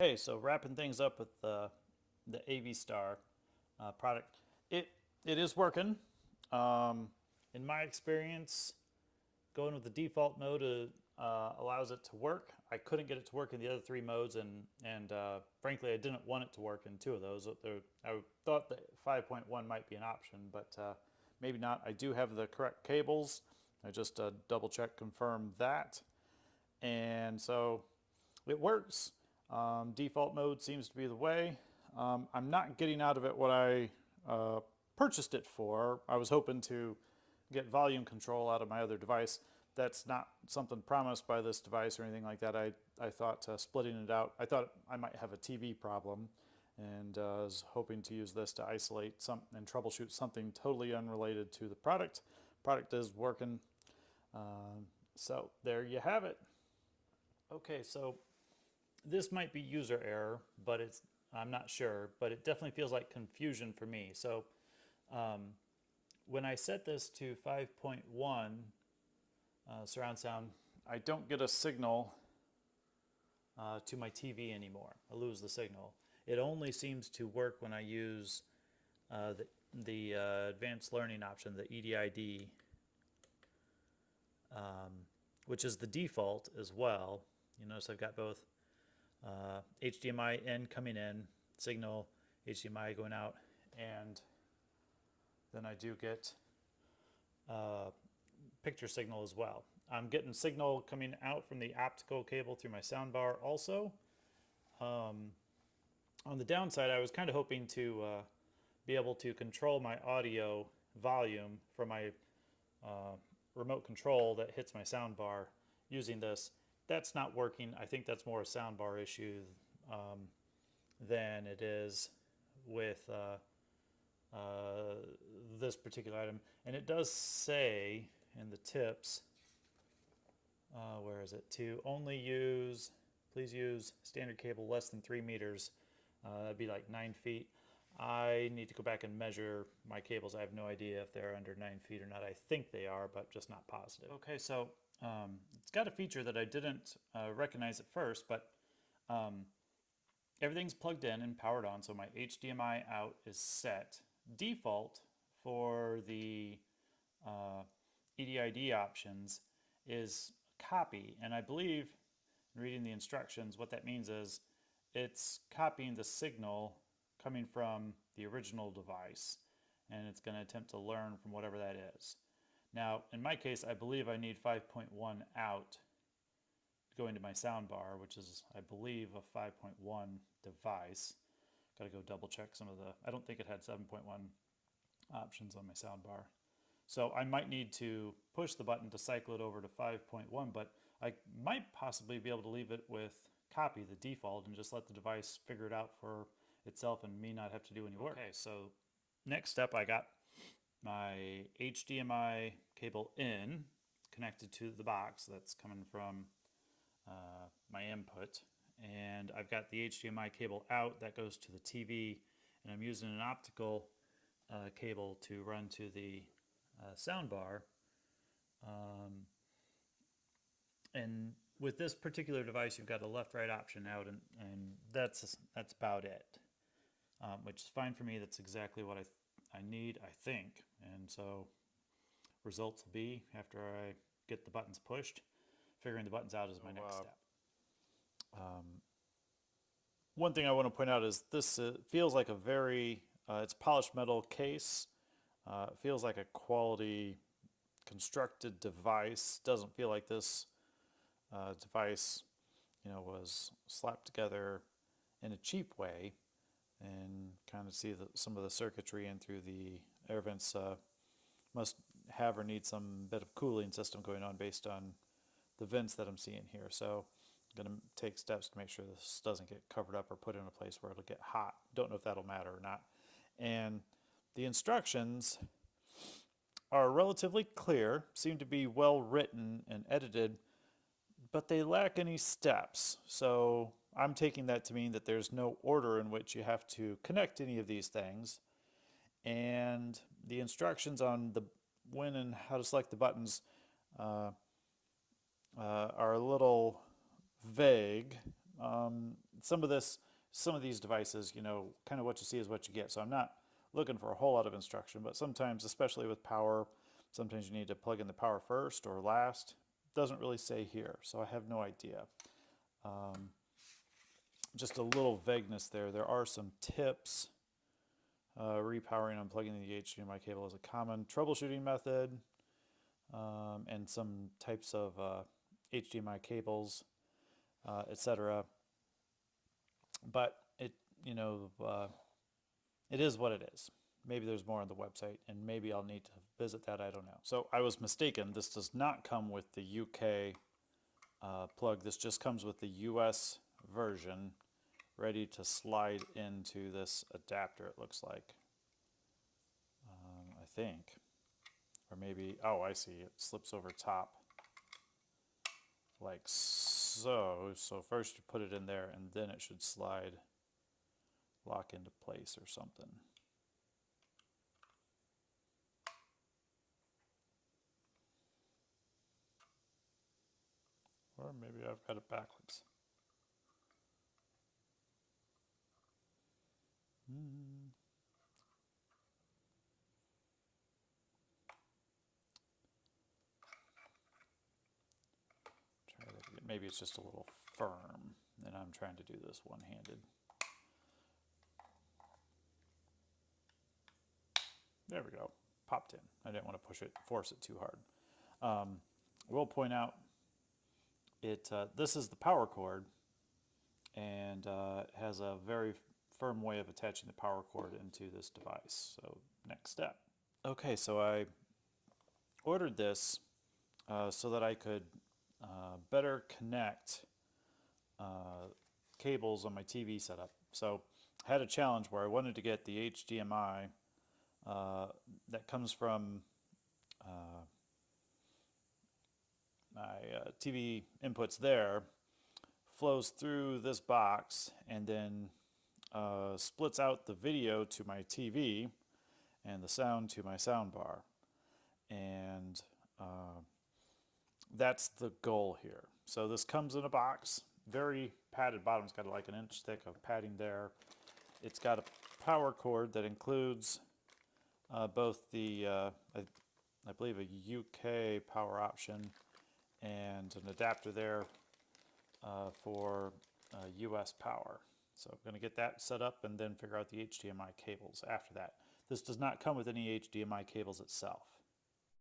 Hey, so wrapping things up with the AV Star product, it is working. In my experience, going with the default mode allows it to work. I couldn't get it to work in the other three modes, and frankly, I didn't want it to work in two of those. I thought that 5.1 might be an option, but maybe not. I do have the correct cables. I just double check, confirm that, and so it works. Default mode seems to be the way. I'm not getting out of it what I purchased it for. I was hoping to get volume control out of my other device. That's not something promised by this device or anything like that. I thought splitting it out, I thought I might have a TV problem, and was hoping to use this to isolate some and troubleshoot something totally unrelated to the product. Product is working. So there you have it. Okay, so this might be user error, but I'm not sure, but it definitely feels like confusion for me. So when I set this to 5.1 surround sound, I don't get a signal to my TV anymore. I lose the signal. It only seems to work when I use the advanced learning option, the EDID, which is the default as well. You notice I've got both HDMI in coming in, signal, HDMI going out, and then I do get picture signal as well. I'm getting signal coming out from the optical cable through my soundbar also. On the downside, I was kind of hoping to be able to control my audio volume from my remote control that hits my soundbar using this. That's not working. I think that's more a soundbar issue than it is with this particular item. And it does say in the tips, where is it? To only use, please use standard cable less than 3 meters. That'd be like 9 feet. I need to go back and measure my cables. I have no idea if they're under 9 feet or not. I think they are, but just not positive. Okay, so it's got a feature that I didn't recognize at first, but everything's plugged in and powered on, so my HDMI out is set. Default for the EDID options is copy, and I believe, in reading the instructions, what that means is it's copying the signal coming from the original device, and it's going to attempt to learn from whatever that is. Now, in my case, I believe I need 5.1 out going to my soundbar, which is, I believe, a 5.1 device. Got to go double check some of the, I don't think it had 7.1 options on my soundbar. So I might need to push the button to cycle it over to 5.1, but I might possibly be able to leave it with copy, the default, and just let the device figure it out for itself and me not have to do any work. Okay, so next step, I got my HDMI cable in connected to the box that's coming from my input, and I've got the HDMI cable out that goes to the TV, and I'm using an optical cable to run to the soundbar. And with this particular device, you've got a left-right option out, and that's about it, which is fine for me. That's exactly what I need, I think. And so results will be, after I get the buttons pushed, figuring the buttons out is my next step. One thing I want to point out is this feels like a very, it's polished metal case. It feels like a quality constructed device. Doesn't feel like this device, was slapped together in a cheap way, and kind of see some of the circuitry in through the air vents must have or need some bit of cooling system going on based on the vents that I'm seeing here. So I'm going to take steps to make sure this doesn't get covered up or put in a place where it'll get hot. Don't know if that'll matter or not. And the instructions are relatively clear, seem to be well written and edited, but they lack any steps. So I'm taking that to mean that there's no order in which you have to connect any of these things. And the instructions on the when and how to select the buttons are a little vague. Some of these devices, you know, kind of what you see is what you get. So I'm not looking for a whole lot of instruction, but sometimes, especially with power, sometimes you need to plug in the power first or last. It doesn't really say here, so I have no idea. Just a little vagueness there. There are some tips. Repowering and unplugging the HDMI cable is a common troubleshooting method, and some types of HDMI cables, etc. But it, you know, it is what it is. Maybe there's more on the website, and maybe I'll need to visit that. I don't know. So I was mistaken. This does not come with the UK plug. This just comes with the US version, ready to slide into this adapter, it looks like. I think. Or maybe, oh, I see. It slips over top like so. So first you put it in there, and then it should slide, lock into place or something. Or maybe I've got it backwards. Try that again. Maybe it's just a little firm, and I'm trying to do this one-handed. There we go. Popped in. I didn't want to force it too hard. I will point out this is the power cord, and has a very firm way of attaching the power cord into this device. So next step. Okay, so I ordered this so that I could better connect cables on my TV setup. So I had a challenge where I wanted to get the HDMI that comes from my TV inputs there, flows through this box, and then splits out the video to my TV and the sound to my sound bar. And that's the goal here. So this comes in a box, very padded bottom. It's got like an inch thick of padding there. It's got a power cord that includes both the, I believe, a UK power option and an adapter there for US power. So I'm going to get that set up and then figure out the HDMI cables after that. This does not come with any HDMI cables itself.